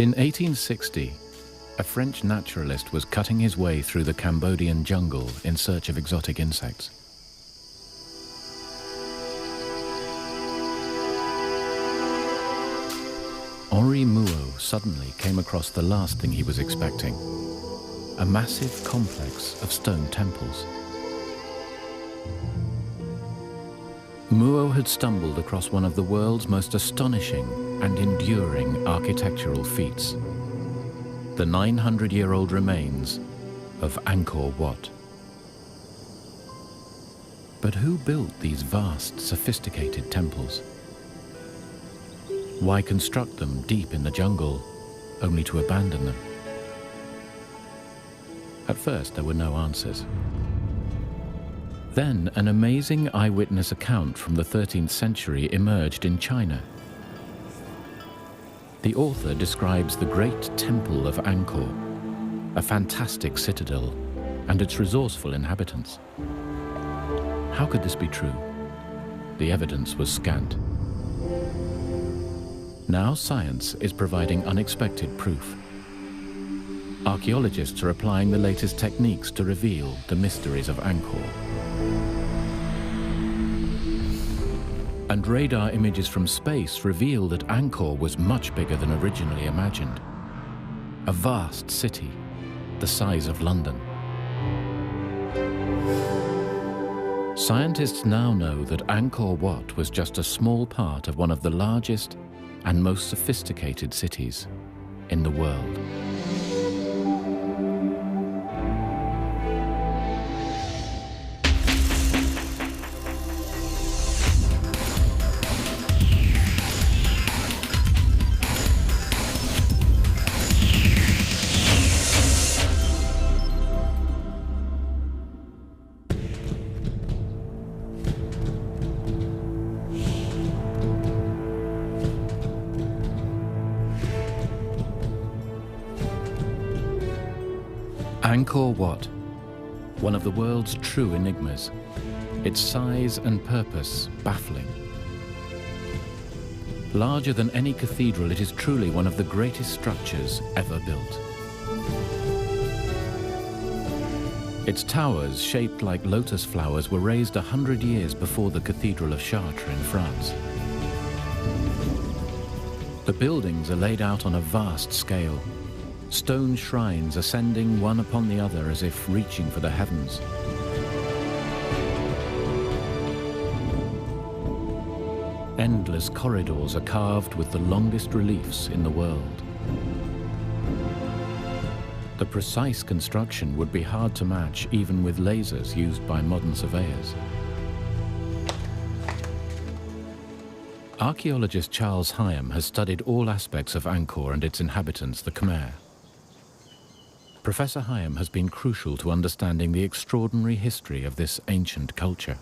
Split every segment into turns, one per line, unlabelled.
In 1860, a French naturalist was cutting his way through the Cambodian jungle in search of exotic insects. Henri Mouot suddenly came across the last thing he was expecting: a massive complex of stone temples. Mouot had stumbled across one of the world's most astonishing and enduring architectural feats: the 900-year-old remains of Angkor Wat. But who built these vast, sophisticated temples? Why construct them deep in the jungle, only to abandon them? At first, there were no answers. Then, an amazing eyewitness account from the 13th century emerged in China. The author describes the great temple of Angkor, a fantastic citadel, and its resourceful inhabitants. How could this be true? The evidence was scant. Now science is providing unexpected proof. Archaeologists are applying the latest techniques to reveal the mysteries of Angkor. And radar images from space reveal that Angkor was much bigger than originally imagined. A vast city, the size of London. Scientists now know that Angkor Wat was just a small part of one of the largest and most sophisticated cities in the world. Angkor Wat, one of the world's true enigmas, its size and purpose baffling. Larger than any cathedral, it is truly one of the greatest structures ever built. Its towers, shaped like lotus flowers, were raised 100 years before the Cathedral of Chartres in France. The buildings are laid out on a vast scale, stone shrines ascending one upon the other as if reaching for the heavens. Endless corridors are carved with the longest reliefs in the world. The precise construction would be hard to match even with lasers used by modern surveyors. Archaeologist Charles Hyam has studied all aspects of Angkor and its inhabitants, the Khmer. Professor Hyam has been crucial to understanding the extraordinary history of this ancient culture.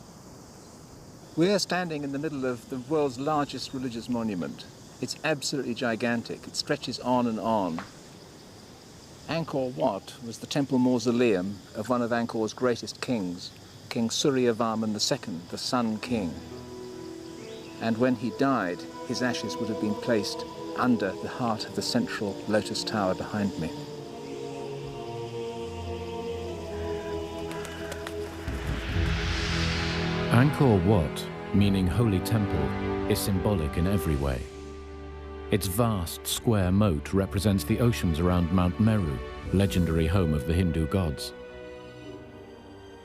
We're standing in the middle of the world's largest religious monument. It's absolutely gigantic. It stretches on and on. Angkor Wat was the temple mausoleum of one of Angkor's greatest kings, King Suryavarman II, the Sun King. And when he died, his ashes would have been placed under the heart of the central lotus tower behind me.
Angkor Wat, meaning Holy Temple, is symbolic in every way. Its vast square moat represents the oceans around Mount Meru, legendary home of the Hindu gods.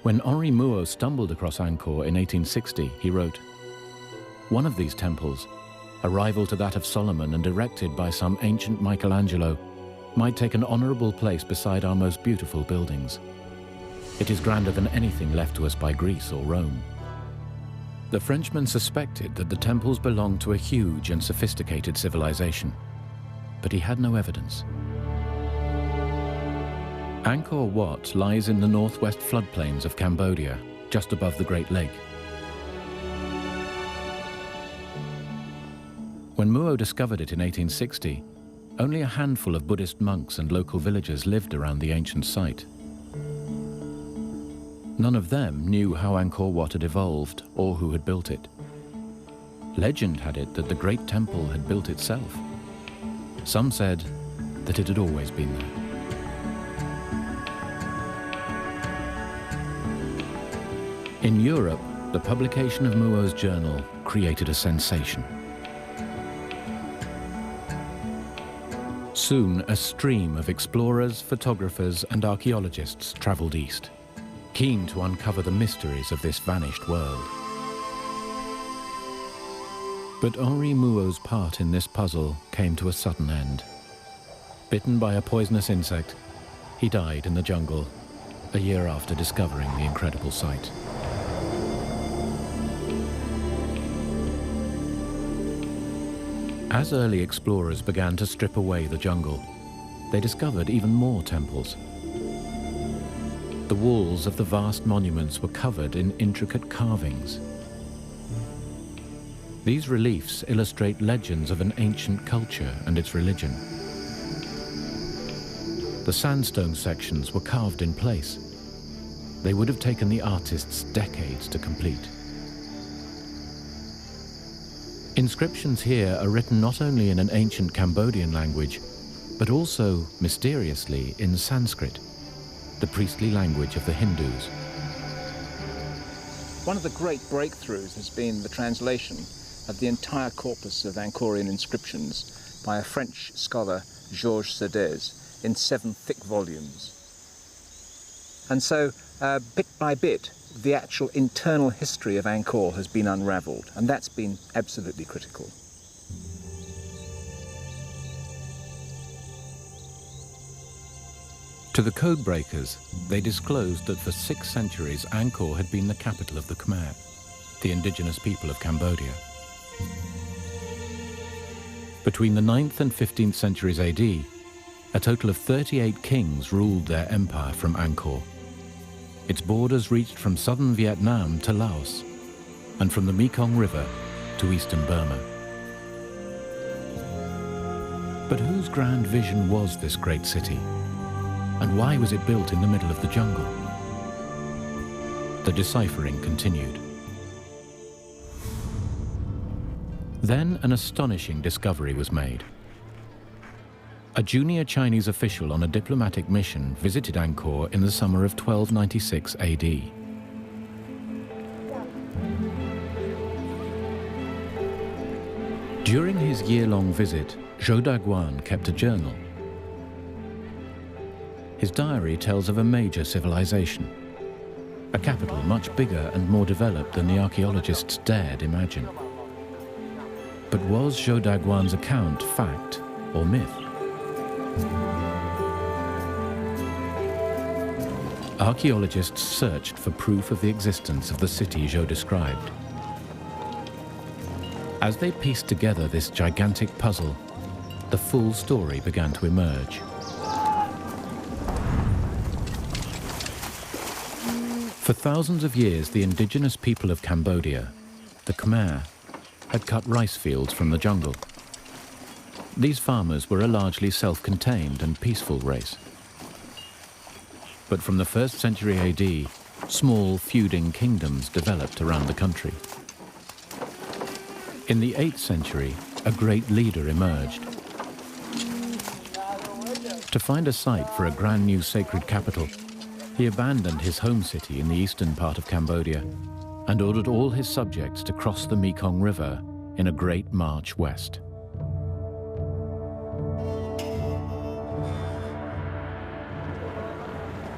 When Henri Mouot stumbled across Angkor in 1860, he wrote, "One of these temples, a rival to that of Solomon and erected by some ancient Michelangelo, might take an honorable place beside our most beautiful buildings. It is grander than anything left to us by Greece or Rome." The Frenchman suspected that the temples belonged to a huge and sophisticated civilization, but he had no evidence. Angkor Wat lies in the northwest floodplains of Cambodia, just above the Great Lake. When Mouot discovered it in 1860, only a handful of Buddhist monks and local villagers lived around the ancient site. None of them knew how Angkor Wat had evolved or who had built it. Legend had it that the great temple had built itself. Some said that it had always been there. In Europe, the publication of Muo's journal created a sensation. Soon, a stream of explorers, photographers, and archaeologists traveled east, keen to uncover the mysteries of this vanished world. But Henri Muo's part in this puzzle came to a sudden end. Bitten by a poisonous insect, he died in the jungle a year after discovering the incredible site. As early explorers began to strip away the jungle, they discovered even more temples. The walls of the vast monuments were covered in intricate carvings. These reliefs illustrate legends of an ancient culture and its religion. The sandstone sections were carved in place. They would have taken the artists decades to complete. Inscriptions here are written not only in an ancient Cambodian language, but also, mysteriously, in Sanskrit, the priestly language of the Hindus.
One of the great breakthroughs has been the translation of the entire corpus of Angkorian inscriptions by a French scholar, Georges Sedez, in 7 thick volumes. And so, bit by bit, the actual internal history of Angkor has been unravelled, and that's been absolutely critical.
To the code breakers, they disclosed that for 6 centuries Angkor had been the capital of the Khmer, the indigenous people of Cambodia. Between the 9th and 15th centuries AD, a total of 38 kings ruled their empire from Angkor. Its borders reached from southern Vietnam to Laos, and from the Mekong River to eastern Burma. But whose grand vision was this great city? And why was it built in the middle of the jungle? The deciphering continued. Then an astonishing discovery was made. A junior Chinese official on a diplomatic mission visited Angkor in the summer of 1296 AD. During his year-long visit, Zhou Daguan kept a journal. His diary tells of a major civilization, a capital much bigger and more developed than the archaeologists dared imagine. But was Zhou Daguan's account fact or myth? Archaeologists searched for proof of the existence of the city Zhou described. As they pieced together this gigantic puzzle, the full story began to emerge. For thousands of years, the indigenous people of Cambodia, the Khmer, had cut rice fields from the jungle. These farmers were a largely self-contained and peaceful race. But from the 1st century AD, small feuding kingdoms developed around the country. In the 8th century, a great leader emerged. To find a site for a brand new sacred capital, he abandoned his home city in the eastern part of Cambodia and ordered all his subjects to cross the Mekong River in a great march west.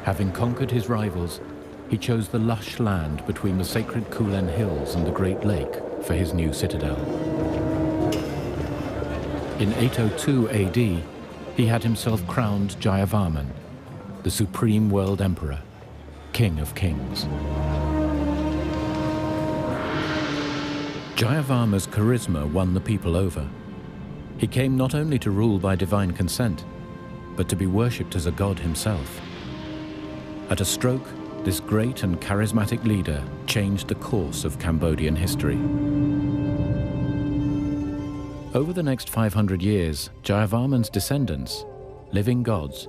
Having conquered his rivals, he chose the lush land between the sacred Kulen Hills and the Great Lake for his new citadel. In 802 AD, he had himself crowned Jayavarman, the supreme world emperor, king of kings. Jayavarman's charisma won the people over. He came not only to rule by divine consent, but to be worshipped as a god himself. At a stroke, this great and charismatic leader changed the course of Cambodian history. Over the next 500 years, Jayavarman's descendants, living gods,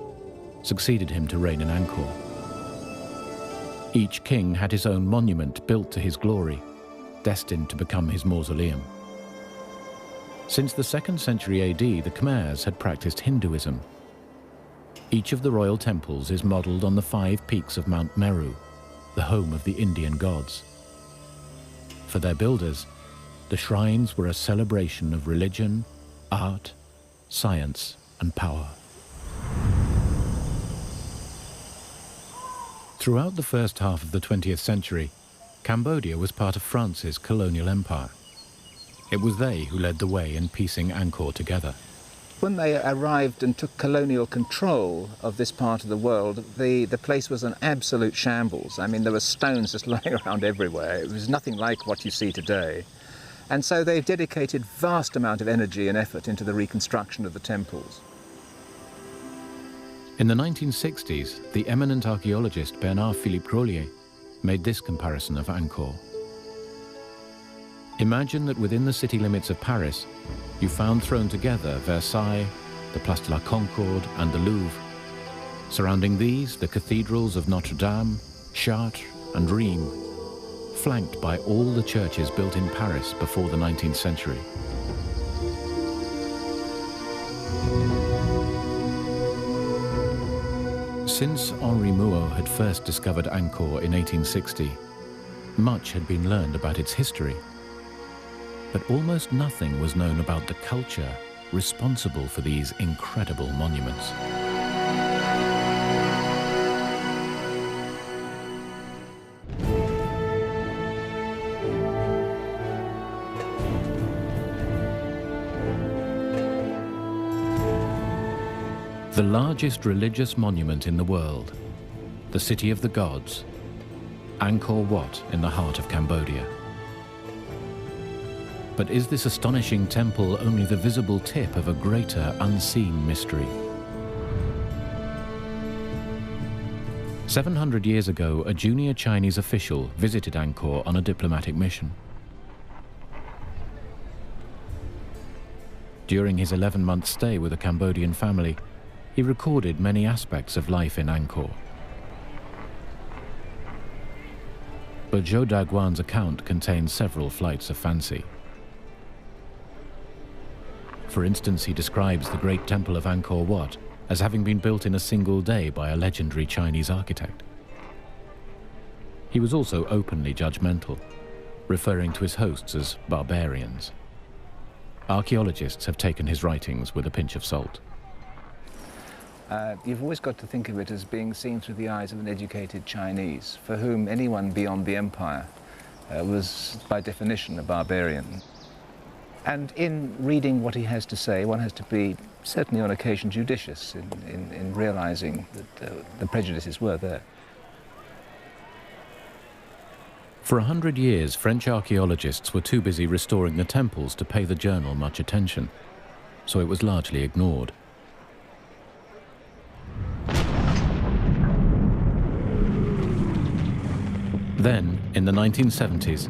succeeded him to reign in Angkor. Each king had his own monument built to his glory, destined to become his mausoleum. Since the 2nd century AD, the Khmers had practiced Hinduism, Each of the royal temples is modelled on the 5 peaks of Mount Meru, the home of the Indian gods. For their builders, the shrines were a celebration of religion, art, science, and power. Throughout the first half of the 20th century, Cambodia was part of France's colonial empire. It was they who led the way in piecing Angkor together.
When they arrived and took colonial control of this part of the world, the place was an absolute shambles. I mean, there were stones just lying around everywhere. It was nothing like what you see today. And so they dedicated vast amount of energy and effort into the reconstruction of the temples.
In the 1960s, the eminent archaeologist Bernard-Philippe Grolier made this comparison of Angkor. Imagine that within the city limits of Paris, you found thrown together Versailles, the Place de la Concorde, and the Louvre. Surrounding these, the cathedrals of Notre Dame, Chartres, and Rheims, flanked by all the churches built in Paris before the 19th century. Since Henri Mouot had first discovered Angkor in 1860, much had been learned about its history. But almost nothing was known about the culture responsible for these incredible monuments. The largest religious monument in the world, the City of the Gods, Angkor Wat in the heart of Cambodia. But is this astonishing temple only the visible tip of a greater unseen mystery? 700 years ago, a junior Chinese official visited Angkor on a diplomatic mission. During his 11-month stay with a Cambodian family, he recorded many aspects of life in Angkor. But Zhou Daguan's account contains several flights of fancy. For instance, he describes the great temple of Angkor Wat as having been built in a single day by a legendary Chinese architect. He was also openly judgmental, referring to his hosts as barbarians. Archaeologists have taken his writings with a pinch of salt.
You've always got to think of it as being seen through the eyes of an educated Chinese, for whom anyone beyond the empire was, by definition, a barbarian. And in reading what he has to say, one has to be, certainly on occasion, judicious in realizing that the prejudices were there.
For 100 years, French archaeologists were too busy restoring the temples to pay the journal much attention, so it was largely ignored. Then, in the 1970s,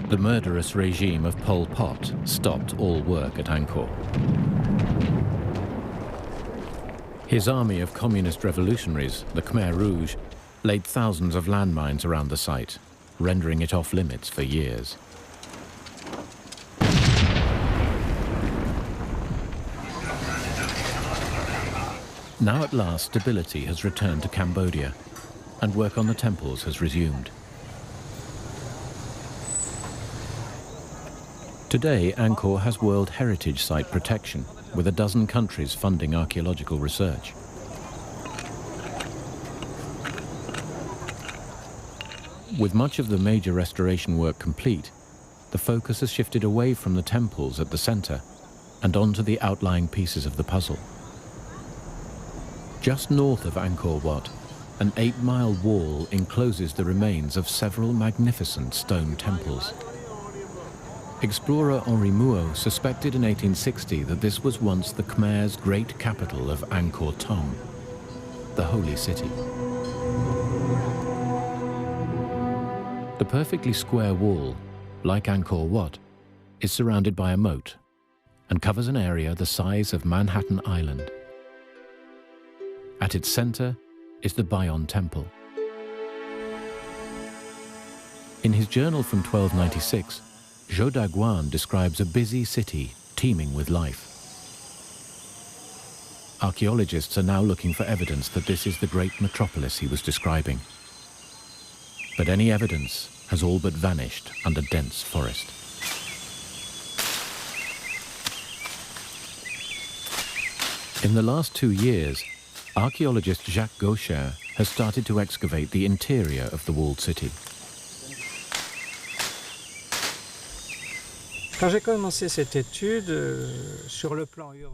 the murderous regime of Pol Pot stopped all work at Angkor. His army of communist revolutionaries, the Khmer Rouge, laid thousands of landmines around the site, rendering it off limits for years. Now at last, stability has returned to Cambodia, and work on the temples has resumed. Today, Angkor has World Heritage Site protection, with a dozen countries funding archaeological research. With much of the major restoration work complete, the focus has shifted away from the temples at the center and onto the outlying pieces of the puzzle. Just north of Angkor Wat, an 8-mile wall encloses the remains of several magnificent stone temples. Explorer Henri Mouot suspected in 1860 that this was once the Khmer's great capital of Angkor Thom, the holy city. The perfectly square wall, like Angkor Wat, is surrounded by a moat and covers an area the size of Manhattan Island. At its center is the Bayon Temple. In his journal from 1296, Zhou Daguan describes a busy city teeming with life. Archaeologists are now looking for evidence that this is the great metropolis he was describing. But any evidence has all but vanished under dense forest. In the last 2 years, archaeologist Jacques Gaucher has started to excavate the interior of the walled city.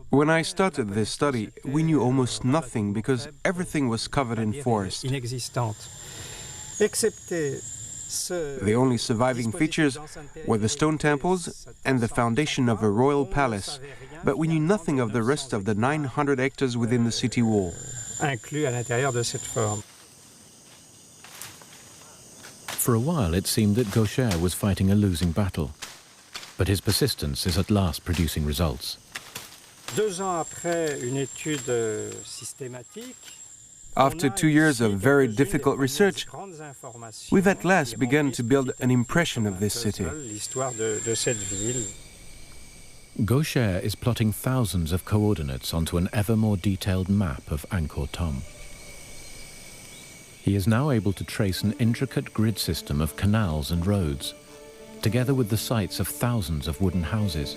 When I started this study, we knew almost nothing because everything was covered in forest. The only surviving features were the stone temples and the foundation of a royal palace, but we knew nothing of the rest of the 900 hectares within the city wall.
For a while, it seemed that Gaucher was fighting a losing battle, but his persistence is at last producing results.
After 2 years of very difficult research, we've at last begun to build an impression of this city.
Gaucher is plotting thousands of coordinates onto an ever more detailed map of Angkor Thom. He is now able to trace an intricate grid system of canals and roads, together with the sites of thousands of wooden houses.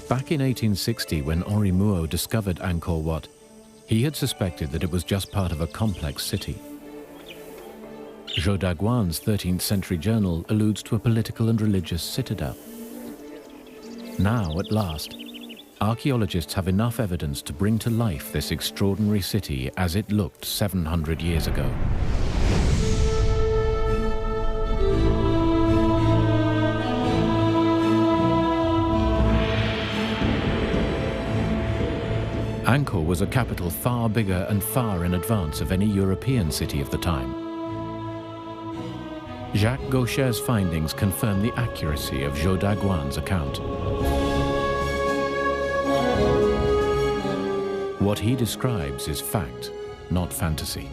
Back in 1860, when Henri Mouot discovered Angkor Wat, he had suspected that it was just part of a complex city. Zhou Daguan's 13th century journal alludes to a political and religious citadel. Now, at last, archaeologists have enough evidence to bring to life this extraordinary city as it looked 700 years ago. Angkor was a capital far bigger and far in advance of any European city of the time. Jacques Gaucher's findings confirm the accuracy of Zhou Daguan's account. What he describes is fact, not fantasy.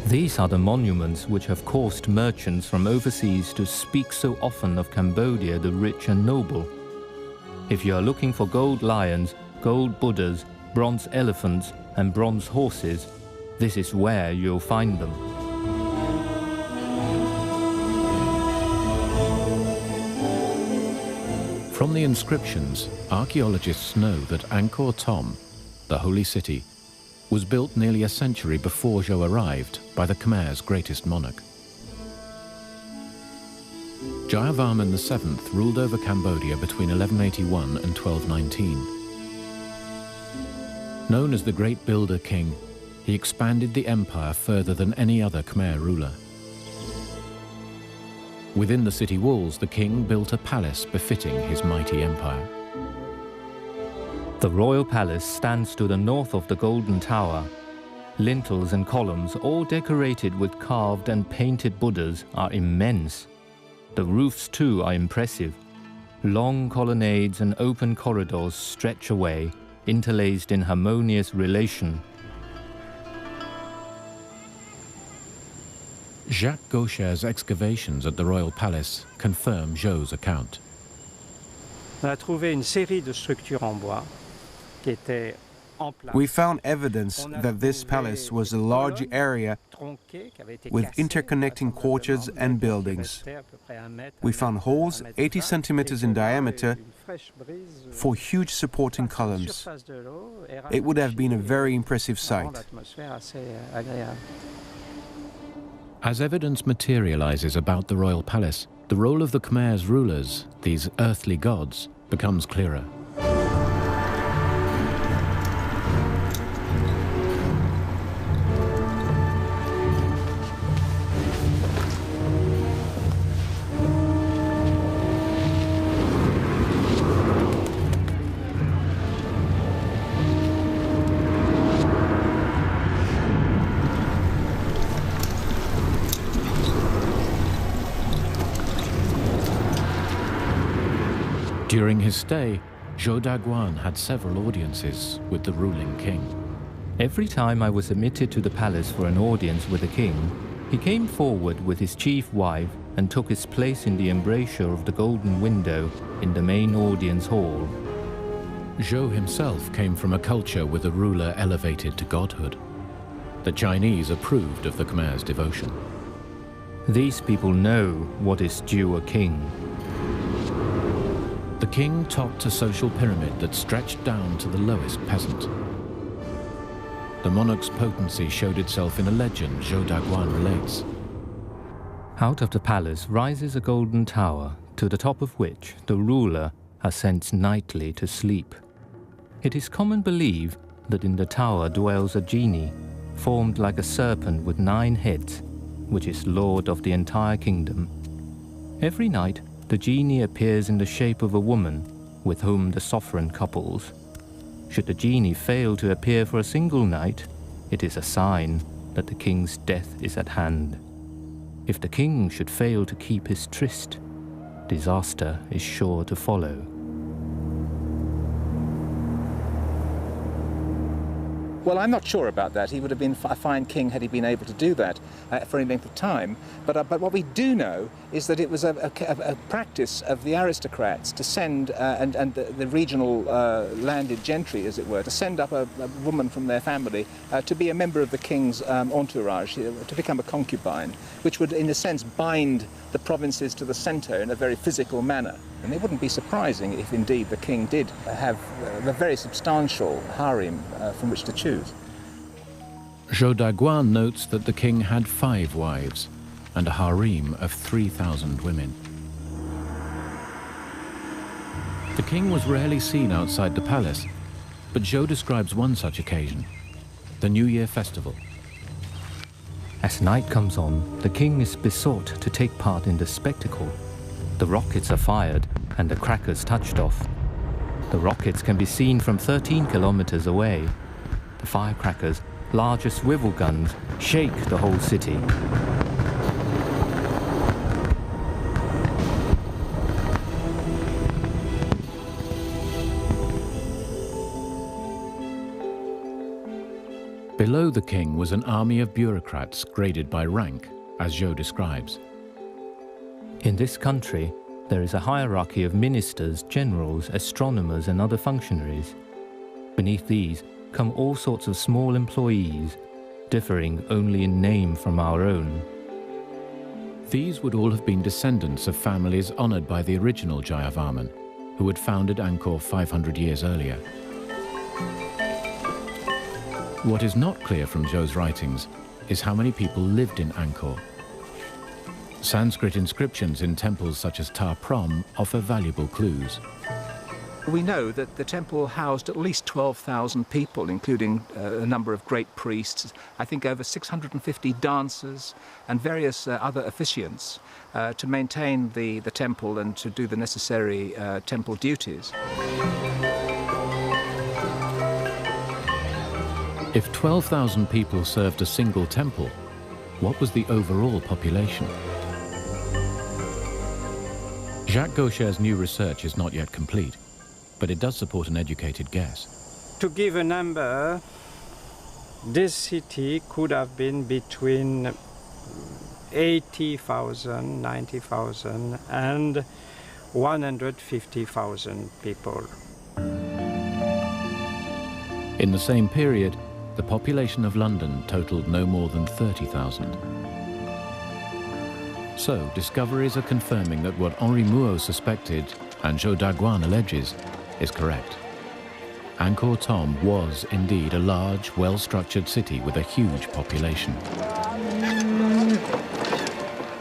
These are the monuments which have caused merchants from overseas to speak so often of Cambodia the rich and noble. If you are looking for gold lions, gold Buddhas, bronze elephants and bronze horses, this is where you'll find them.
From the inscriptions, archaeologists know that Angkor Thom, the holy city, was built nearly a century before Zhou arrived by the Khmer's greatest monarch. Jayavarman VII ruled over Cambodia between 1181 and 1219. Known as the Great Builder King, he expanded the empire further than any other Khmer ruler. Within the city walls, the king built a palace befitting his mighty empire.
The royal palace stands to the north of the Golden Tower. Lintels and columns, all decorated with carved and painted Buddhas, are immense. The roofs too are impressive. Long colonnades and open corridors stretch away, interlaced in harmonious relation.
Jacques Gaucher's excavations at the royal palace confirm Zhou's account.
We found evidence that this palace was a large area with interconnecting courtyards and buildings. We found holes 80 centimeters in diameter for huge supporting columns. It would have been a very impressive sight.
As evidence materializes about the royal palace, the role of the Khmer's rulers, these earthly gods, becomes clearer. During his stay, Zhou Daguan had several audiences with the ruling king.
Every time I was admitted to the palace for an audience with the king, he came forward with his chief wife and took his place in the embrasure of the golden window in the main audience hall.
Zhou himself came from a culture with a ruler elevated to godhood. The Chinese approved of the Khmer's devotion.
These people know what is due a king.
The king topped a social pyramid that stretched down to the lowest peasant. The monarch's potency showed itself in a legend Zhou Daguan relates.
Out of the palace rises a golden tower, to the top of which the ruler ascends nightly to sleep. It is common belief that in the tower dwells a genie, formed like a serpent with 9 heads, which is lord of the entire kingdom. Every night, the genie appears in the shape of a woman with whom the sovereign couples. Should the genie fail to appear for a single night, it is a sign that the king's death is at hand. If the king should fail to keep his tryst, disaster is sure to follow.
Well, I'm not sure about that. He would have been a fine king had he been able to do that for any length of time. But what we do know is that it was a practice of the aristocrats to send, and the regional landed gentry, as it were, to send up a woman from their family to be a member of the king's entourage, to become a concubine, which would, in a sense, bind the provinces to the centre in a very physical manner. And it wouldn't be surprising if indeed the king did have a very substantial harem from which to choose.
Zhou Daguan notes that the king had 5 wives and a harem of 3,000 women. The king was rarely seen outside the palace, but Zhou describes one such occasion, the New Year festival.
As night comes on, the king is besought to take part in the spectacle. The rockets are fired and the crackers touched off. The rockets can be seen from 13 kilometers away. The firecrackers, large as swivel guns, shake the whole city.
Below the king was an army of bureaucrats graded by rank, as Zhou describes.
In this country, there is a hierarchy of ministers, generals, astronomers and other functionaries. Beneath these come all sorts of small employees, differing only in name from our own.
These would all have been descendants of families honored by the original Jayavarman, who had founded Angkor 500 years earlier. What is not clear from Zhou's writings is how many people lived in Angkor. Sanskrit inscriptions in temples such as Ta Prohm offer valuable clues.
We know that the temple housed at least 12,000 people, including a number of great priests, I think over 650 dancers and various other officiants to maintain the temple and to do the necessary temple duties.
If 12,000 people served a single temple, what was the overall population? Jacques Gaucher's new research is not yet complete, but it does support an educated guess.
To give a number, this city could have been between 80,000, 90,000 and 150,000 people.
In the same period, the population of London totaled no more than 30,000. So, discoveries are confirming that what Henri Mouot suspected and Zhou Daguan alleges is correct. Angkor Thom was indeed a large, well-structured city with a huge population.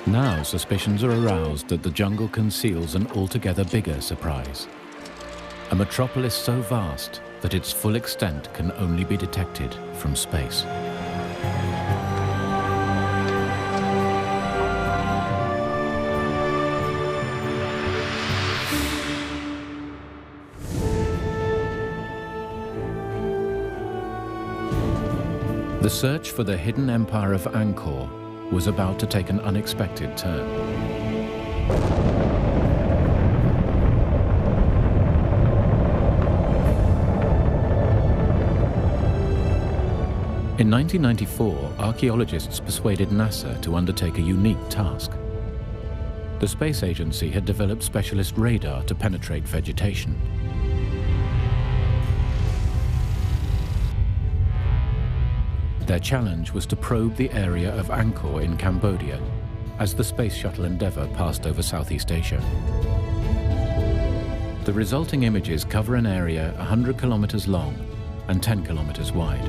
Now suspicions are aroused that the jungle conceals an altogether bigger surprise. A metropolis so vast that its full extent can only be detected from space. The search for the hidden empire of Angkor was about to take an unexpected turn. In 1994, archaeologists persuaded NASA to undertake a unique task. The space agency had developed specialist radar to penetrate vegetation. Their challenge was to probe the area of Angkor in Cambodia as the Space Shuttle Endeavour passed over Southeast Asia. The resulting images cover an area 100 kilometers long and 10 kilometers wide.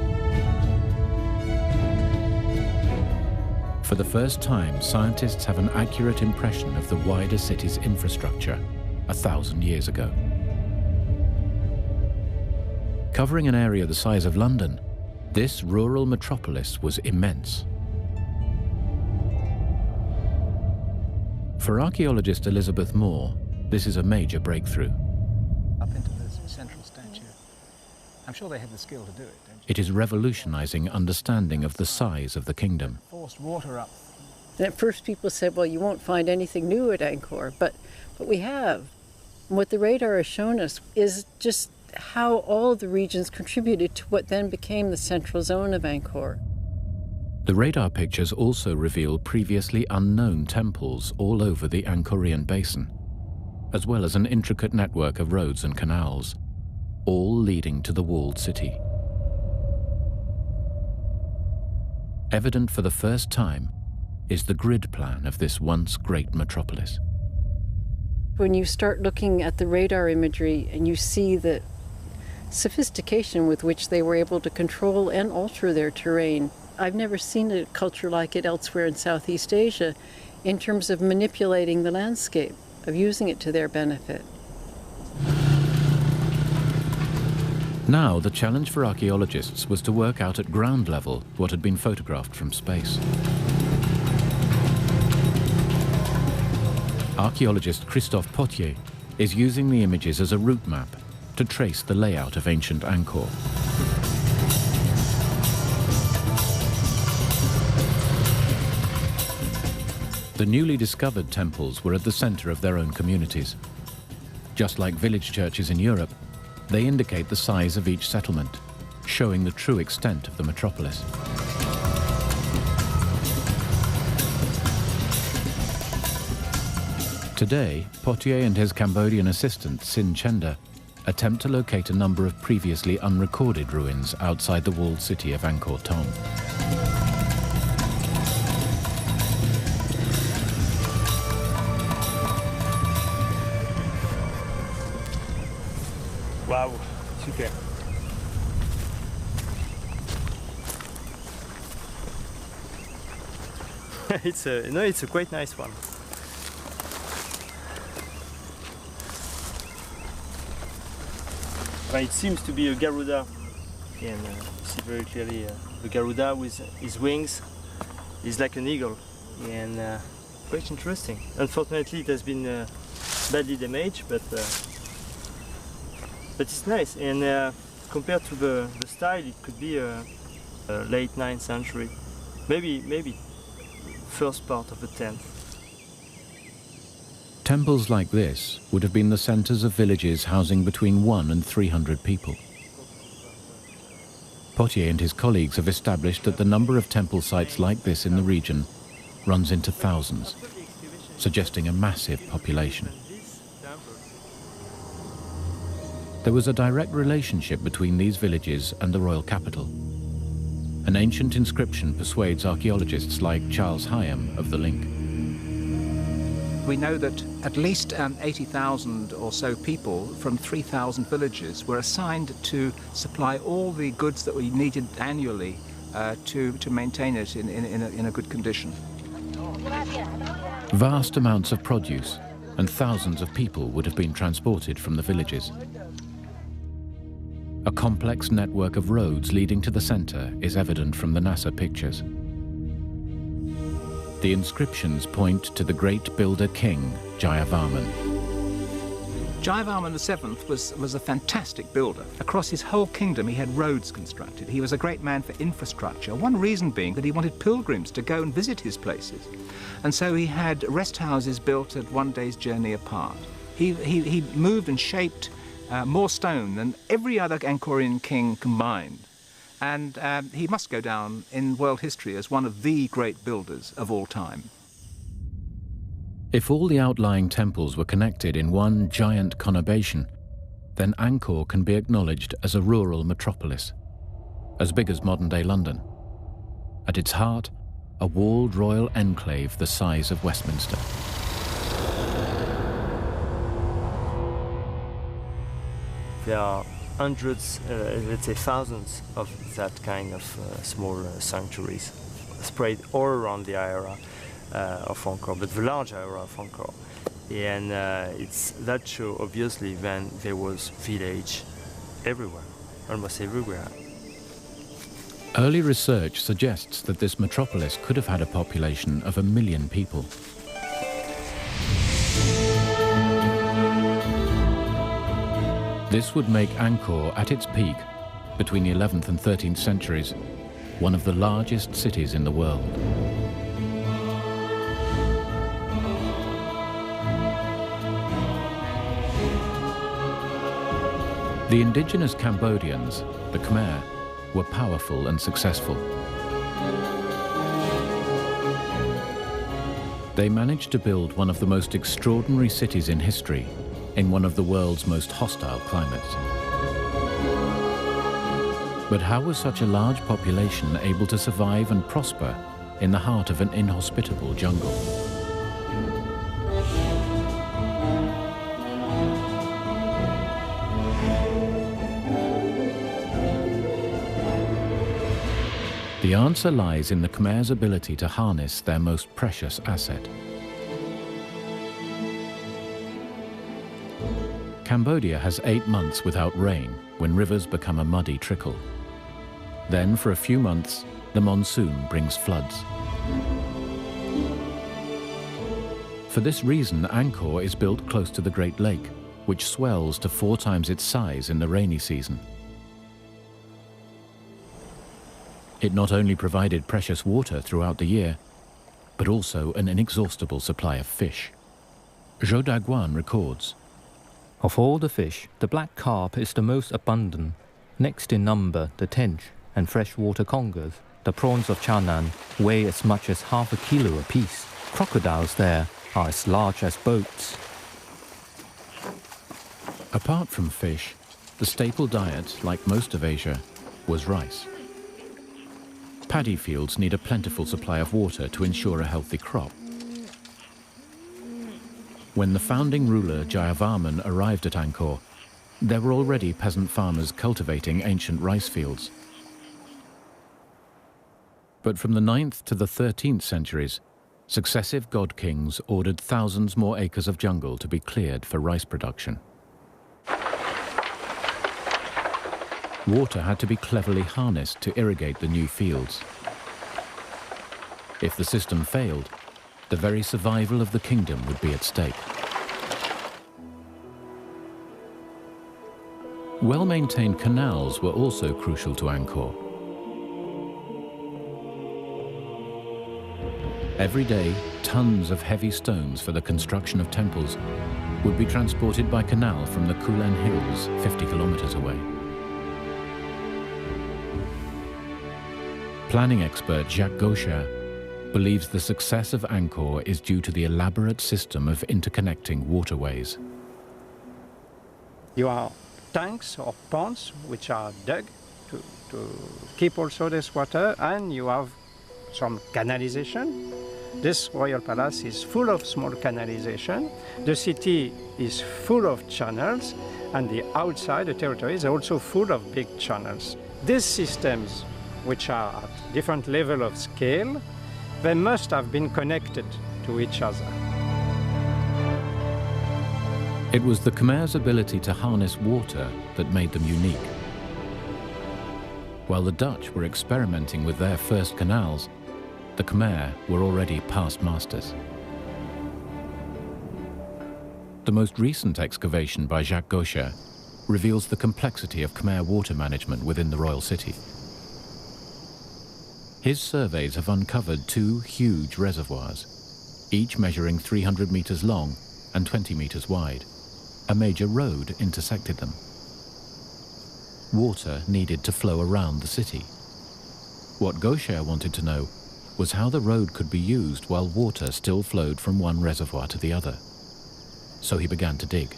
For the first time, scientists have an accurate impression of the wider city's infrastructure 1,000 years ago. Covering an area the size of London, this rural metropolis was immense. For archaeologist Elizabeth Moore, this is a major breakthrough.
Up into this central statue. I'm sure they had the skill to do it, don't you?
It is revolutionizing understanding of the size of the kingdom.
Forced water up.
And at first people said, well, you won't find anything new at Angkor, but we have. And what the radar has shown us is just how all the regions contributed to what then became the central zone of Angkor.
The radar pictures also reveal previously unknown temples all over the Angkorian basin, as well as an intricate network of roads and canals, all leading to the walled city. Evident for the first time is the grid plan of this once great metropolis.
When you start looking at the radar imagery and you see the sophistication with which they were able to control and alter their terrain, I've never seen a culture like it elsewhere in Southeast Asia in terms of manipulating the landscape, of using it to their benefit.
Now, the challenge for archaeologists was to work out at ground level what had been photographed from space. Archaeologist Christophe Potier is using the images as a route map to trace the layout of ancient Angkor. The newly discovered temples were at the center of their own communities. Just like village churches in Europe, they indicate the size of each settlement, showing the true extent of the metropolis. Today, Potier and his Cambodian assistant, Sin Chenda, attempt to locate a number of previously unrecorded ruins outside the walled city of Angkor Thom.
Wow, super. It's a quite nice one. It seems to be a Garuda. You can see very clearly the Garuda with his wings is like an eagle, and quite interesting. Unfortunately, it has been badly damaged, but it's nice. And compared to the style, it could be a late 9th century, maybe first part of the 10th.
Temples like this would have been the centers of villages housing between 100 and 300 people. Potier and his colleagues have established that the number of temple sites like this in the region runs into thousands, suggesting a massive population. There was a direct relationship between these villages and the royal capital. An ancient inscription persuades archaeologists like Charles Hyam of the link.
We know that at least 80,000 or so people from 3,000 villages were assigned to supply all the goods that we needed annually to maintain it in a good condition.
Vast amounts of produce and thousands of people would have been transported from the villages. A complex network of roads leading to the center is evident from the NASA pictures. The inscriptions point to the great builder king, Jayavarman.
Jayavarman VII was a fantastic builder. Across his whole kingdom, he had roads constructed. He was a great man for infrastructure, one reason being that he wanted pilgrims to go and visit his places. And so he had rest houses built at one day's journey apart. He moved and shaped more stone than every other Angkorian king combined. And he must go down in world history as one of the great builders of all time.
If all the outlying temples were connected in one giant conurbation, then Angkor can be acknowledged as a rural metropolis, as big as modern-day London, At its heart, a walled royal enclave the size of Westminster.
There are hundreds, let's say thousands of that kind of small sanctuaries spread all around the area of Angkor, but the large area of Angkor. And it's that show, obviously, when there was village everywhere, almost everywhere.
Early research suggests that this metropolis could have had a population of 1 million people. This would make Angkor, at its peak, between the 11th and 13th centuries, one of the largest cities in the world. The indigenous Cambodians, the Khmer, were powerful and successful. They managed to build one of the most extraordinary cities in history, in one of the world's most hostile climates. But how was such a large population able to survive and prosper in the heart of an inhospitable jungle? The answer lies in the Khmer's ability to harness their most precious asset. Cambodia has 8 months without rain, when rivers become a muddy trickle. Then, for a few months, the monsoon brings floods. For this reason, Angkor is built close to the Great Lake, which swells to 4 times its size in the rainy season. It not only provided precious water throughout the year, but also an inexhaustible supply of fish. Zhou Daguan records,
Of all the fish, the black carp is the most abundant. Next in number, the tench and freshwater congers. The prawns of Channan weigh as much as half a kilo apiece. Crocodiles there are as large as boats.
Apart from fish, the staple diet, like most of Asia, was rice. Paddy fields need a plentiful supply of water to ensure a healthy crop. When the founding ruler Jayavarman arrived at Angkor, there were already peasant farmers cultivating ancient rice fields. But from the 9th to the 13th centuries, successive god kings ordered thousands more acres of jungle to be cleared for rice production. Water had to be cleverly harnessed to irrigate the new fields. If the system failed, the very survival of the kingdom would be at stake. Well-maintained canals were also crucial to Angkor. Every day, tons of heavy stones for the construction of temples would be transported by canal from the Kulen Hills, 50 kilometers away. Planning expert Jacques Gaucher believes the success of Angkor is due to the elaborate system of interconnecting waterways.
You have tanks or ponds which are dug to keep also this water, and you have some canalization. This royal palace is full of small canalization. The city is full of channels, and the outside, the territory, is also full of big channels. These systems, which are at different level of scale, they must have been connected to each other.
It was the Khmer's ability to harness water that made them unique. While the Dutch were experimenting with their first canals, the Khmer were already past masters. The most recent excavation by Jacques Gaucher reveals the complexity of Khmer water management within the royal city. His surveys have uncovered 2 huge reservoirs, each measuring 300 meters long and 20 meters wide. A major road intersected them. Water needed to flow around the city. What Gaucher wanted to know was how the road could be used while water still flowed from one reservoir to the other. So he began to dig.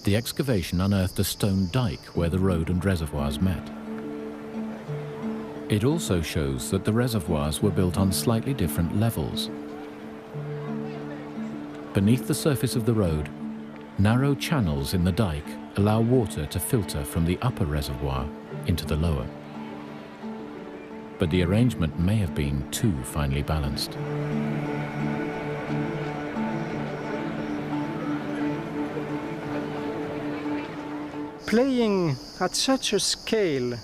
The excavation unearthed a stone dike where the road and reservoirs met. It also shows that the reservoirs were built on slightly different levels. Beneath the surface of the road, narrow channels in the dike allow water to filter from the upper reservoir into the lower. But the arrangement may have been too finely balanced.
Playing at such a scale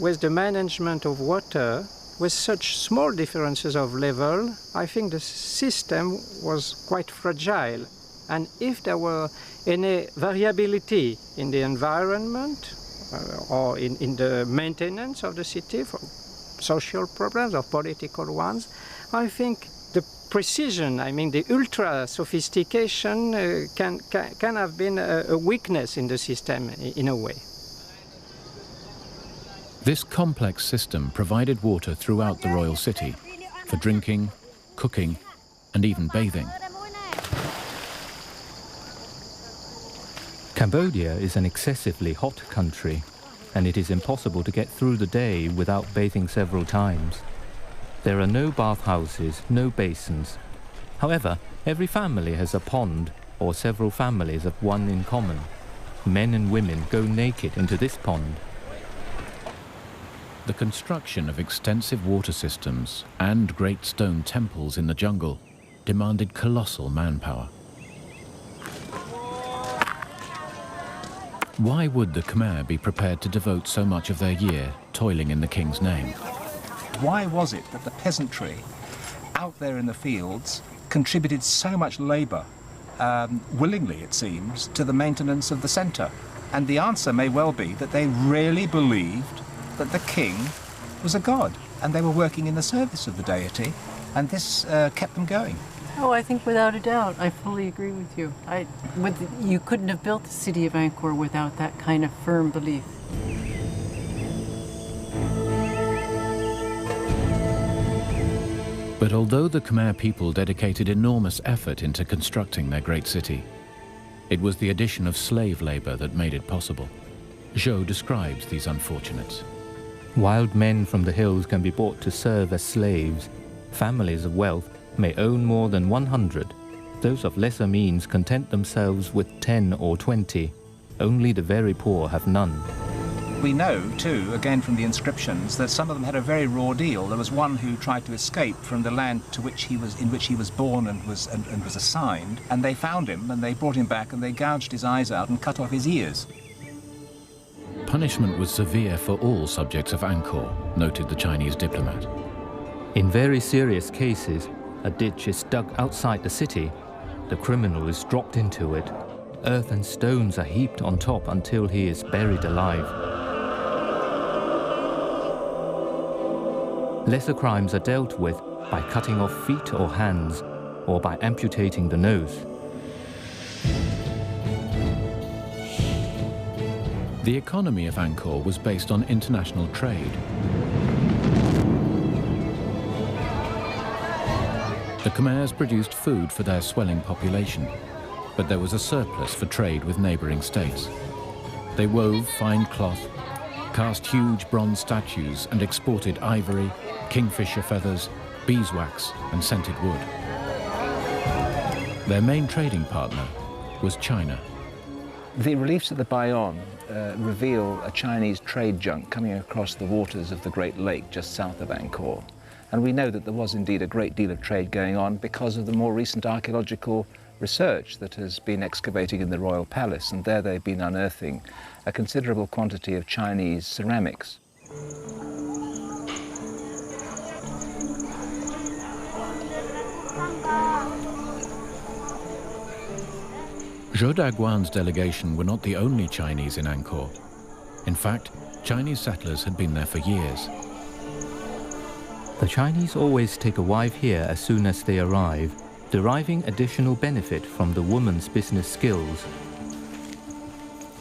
with the management of water, with such small differences of level, I think the system was quite fragile. And if there were any variability in the environment or in the maintenance of the city, for social problems or political ones, I think the precision, I mean the ultra sophistication can have been a weakness in the system in a way.
This complex system provided water throughout the royal city for drinking, cooking, and even bathing.
Cambodia is an excessively hot country, and it is impossible to get through the day without bathing several times. There are no bathhouses, no basins. However, every family has a pond, or several families have one in common. Men and women go naked into this pond.
The construction of extensive water systems and great stone temples in the jungle demanded colossal manpower. Why would the Khmer be prepared to devote so much of their year toiling in the king's name?
Why was it that the peasantry out there in the fields contributed so much labour, willingly it seems, to the maintenance of the centre? And the answer may well be that they really believed that the king was a god and they were working in the service of the deity, and this kept them going.
Oh, I think without a doubt, I fully agree with you. You couldn't have built the city of Angkor without that kind of firm belief.
But although the Khmer people dedicated enormous effort into constructing their great city, it was the addition of slave labor that made it possible. Zhou describes these unfortunates.
Wild men from the hills can be bought to serve as slaves. Families of wealth may own more than 100. Those of lesser means content themselves with 10 or 20. Only the very poor have none.
We know, too, again from the inscriptions, that some of them had a very raw deal. There was one who tried to escape from the land in which he was born and was assigned, and they found him and they brought him back and they gouged his eyes out and cut off his ears.
Punishment was severe for all subjects of Angkor, noted the Chinese diplomat.
In very serious cases, a ditch is dug outside the city. The criminal is dropped into it. Earth and stones are heaped on top until he is buried alive. Lesser crimes are dealt with by cutting off feet or hands, or by amputating the nose.
The economy of Angkor was based on international trade. The Khmers produced food for their swelling population, but there was a surplus for trade with neighboring states. They wove fine cloth, cast huge bronze statues, and exported ivory, kingfisher feathers, beeswax, and scented wood. Their main trading partner was China.
The reliefs of the Bayonne reveal a Chinese trade junk coming across the waters of the Great Lake just south of Angkor. And we know that there was indeed a great deal of trade going on because of the more recent archaeological research that has been excavating in the royal palace, and there they've been unearthing a considerable quantity of Chinese ceramics.
Zhou Daguan's delegation were not the only Chinese in Angkor. In fact, Chinese settlers had been there for years.
The Chinese always take a wife here as soon as they arrive, deriving additional benefit from the woman's business skills.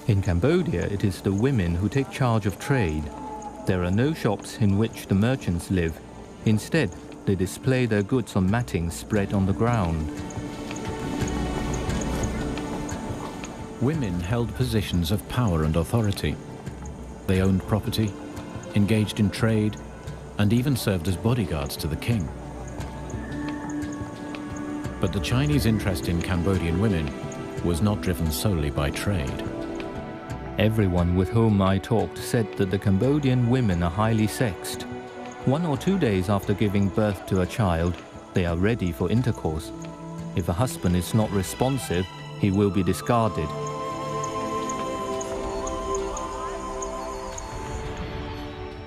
In Cambodia, it is the women who take charge of trade. There are no shops in which the merchants live. Instead, they display their goods on matting spread on the ground.
Women held positions of power and authority. They owned property, engaged in trade, and even served as bodyguards to the king. But the Chinese interest in Cambodian women was not driven solely by trade.
Everyone with whom I talked said that the Cambodian women are highly sexed. 1 or 2 days after giving birth to a child, they are ready for intercourse. If a husband is not responsive, he will be discarded.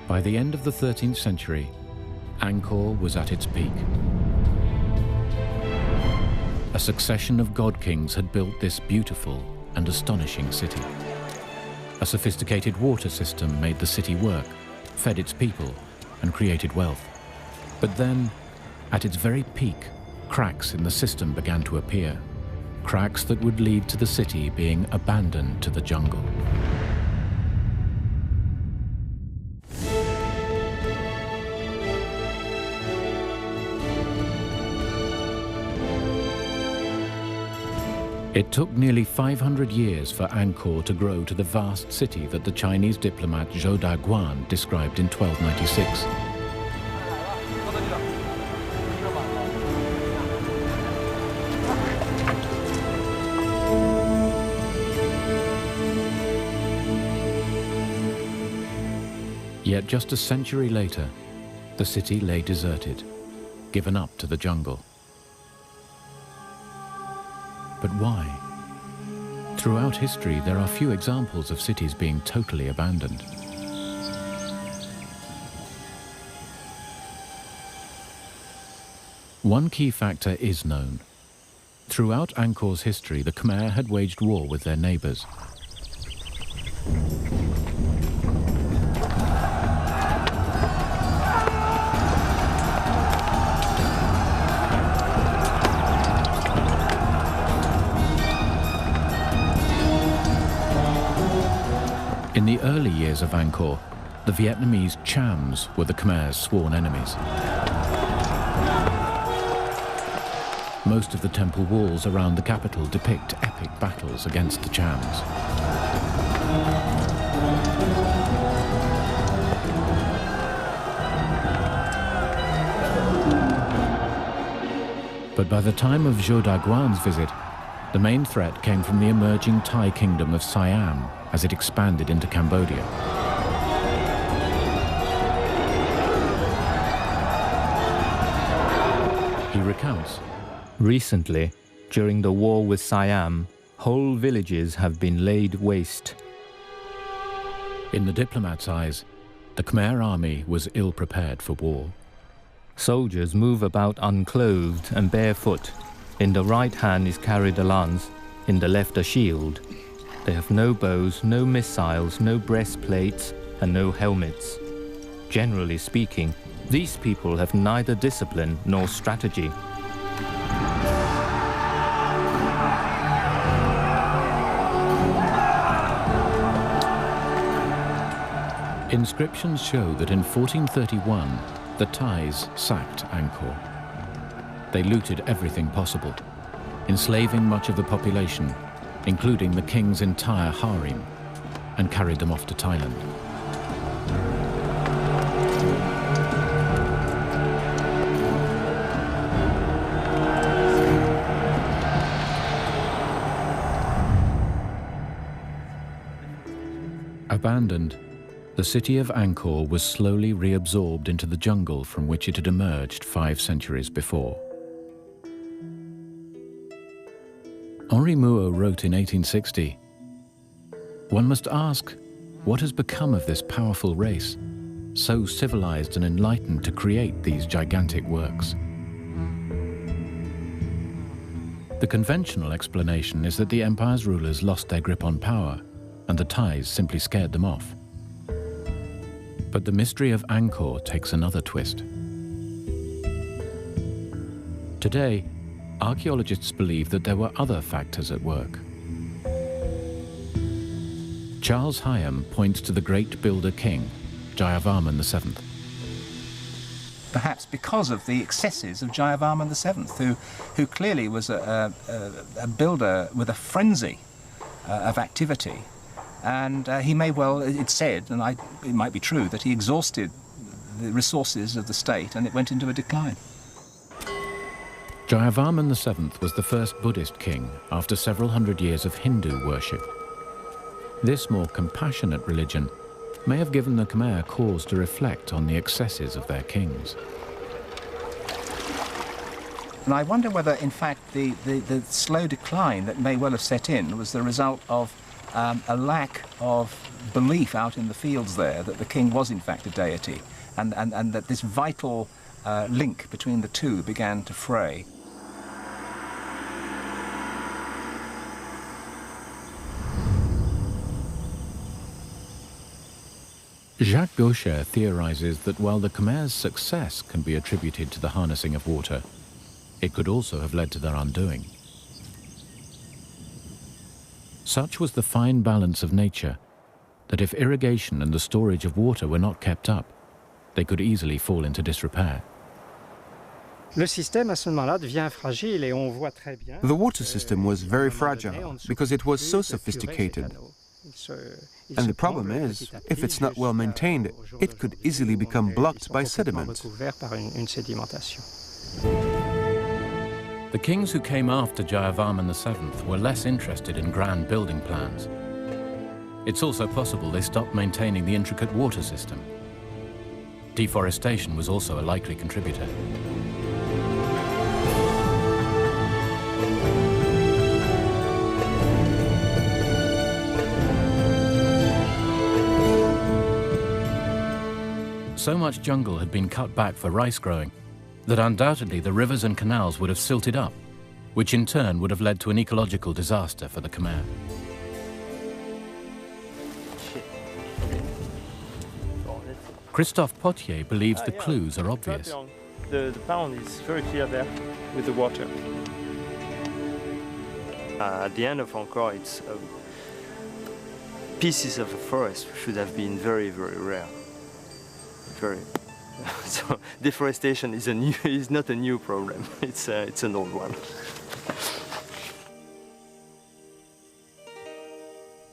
By the end of the 13th century, Angkor was at its peak. A succession of god kings had built this beautiful and astonishing city. A sophisticated water system made the city work, fed its people, and created wealth. But then, at its very peak, cracks in the system began to appear. Cracks that would lead to the city being abandoned to the jungle. It took nearly 500 years for Angkor to grow to the vast city that the Chinese diplomat Zhou Daguan described in 1296. Yet just a century later, the city lay deserted, given up to the jungle. But why? Throughout history, there are few examples of cities being totally abandoned. One key factor is known. Throughout Angkor's history, the Khmer had waged war with their neighbors. In the early years of Angkor, the Vietnamese Chams were the Khmer's sworn enemies. Most of the temple walls around the capital depict epic battles against the Chams. But by the time of Zhou Daguan's visit, the main threat came from the emerging Thai kingdom of Siam as it expanded into Cambodia. He recounts,
"Recently, during the war with Siam, whole villages have been laid waste."
In the diplomat's eyes, the Khmer army was ill-prepared for war.
Soldiers move about unclothed and barefoot. In the right hand is carried a lance, in the left a shield. They have no bows, no missiles, no breastplates, and no helmets. Generally speaking, these people have neither discipline nor strategy.
Inscriptions show that in 1431, the Thais sacked Angkor. They looted everything possible, enslaving much of the population, including the king's entire harem, and carried them off to Thailand. Abandoned, the city of Angkor was slowly reabsorbed into the jungle from which it had emerged 5 centuries before. Henri Mouot wrote in 1860, "One must ask, what has become of this powerful race, so civilized and enlightened to create these gigantic works?" The conventional explanation is that the empire's rulers lost their grip on power, and the Thais simply scared them off. But the mystery of Angkor takes another twist. Today, archaeologists believe that there were other factors at work. Charles Hyam points to the great builder king, Jayavarman VII.
Perhaps because of the excesses of Jayavarman VII, who clearly was a builder with a frenzy of activity. And he may well, it's said, and it might be true, that he exhausted resources of the state, and it went into a decline.
Jayavarman VII was the first Buddhist king after several hundred years of Hindu worship. This more compassionate religion may have given the Khmer cause to reflect on the excesses of their kings.
And I wonder whether, in fact, the slow decline that may well have set in was the result of a lack of belief out in the fields there that the king was, in fact, a deity, and that this vital link between the two began to fray.
Jacques Gaucher theorizes that while the Khmer's success can be attributed to the harnessing of water, it could also have led to their undoing. Such was the fine balance of nature that if irrigation and the storage of water were not kept up, they could easily fall into disrepair.
The water system was very fragile because it was so sophisticated. And the problem is, if it's not well maintained, it could easily become blocked by sediment.
The kings who came after Jayavarman VII were less interested in grand building plans. It's also possible they stopped maintaining the intricate water system. Deforestation was also a likely contributor. So much jungle had been cut back for rice growing that undoubtedly the rivers and canals would have silted up, which in turn would have led to an ecological disaster for the Khmer. Christophe Potier believes the clues are obvious.
The pond is very clear there with the water. At the end of Angkor, it's pieces of the forest should have been very, very rare. So deforestation is not a new problem. It's an old one.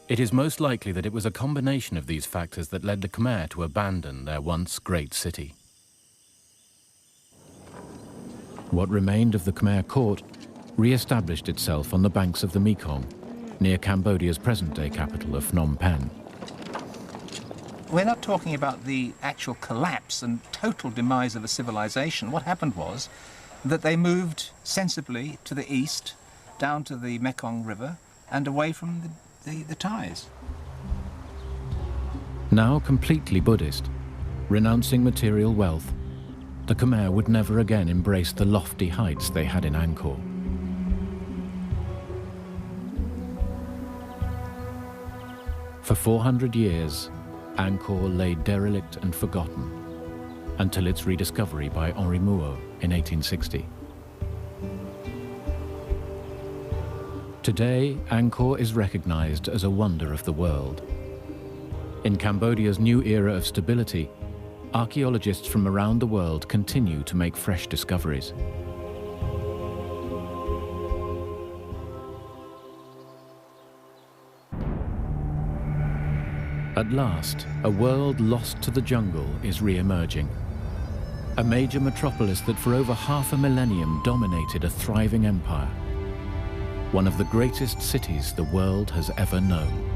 It is most likely that it was a combination of these factors that led the Khmer to abandon their once great city. What remained of the Khmer court re-established itself on the banks of the Mekong, near Cambodia's present-day capital of Phnom Penh.
We're not talking about the actual collapse and total demise of a civilization. What happened was that they moved sensibly to the east, down to the Mekong River, and away from the Thais.
Now completely Buddhist, renouncing material wealth, the Khmer would never again embrace the lofty heights they had in Angkor. For 400 years, Angkor lay derelict and forgotten, until its rediscovery by Henri Mouot in 1860. Today, Angkor is recognized as a wonder of the world. In Cambodia's new era of stability, archaeologists from around the world continue to make fresh discoveries. At last, a world lost to the jungle is re-emerging. A major metropolis that for over half a millennium dominated a thriving empire. One of the greatest cities the world has ever known.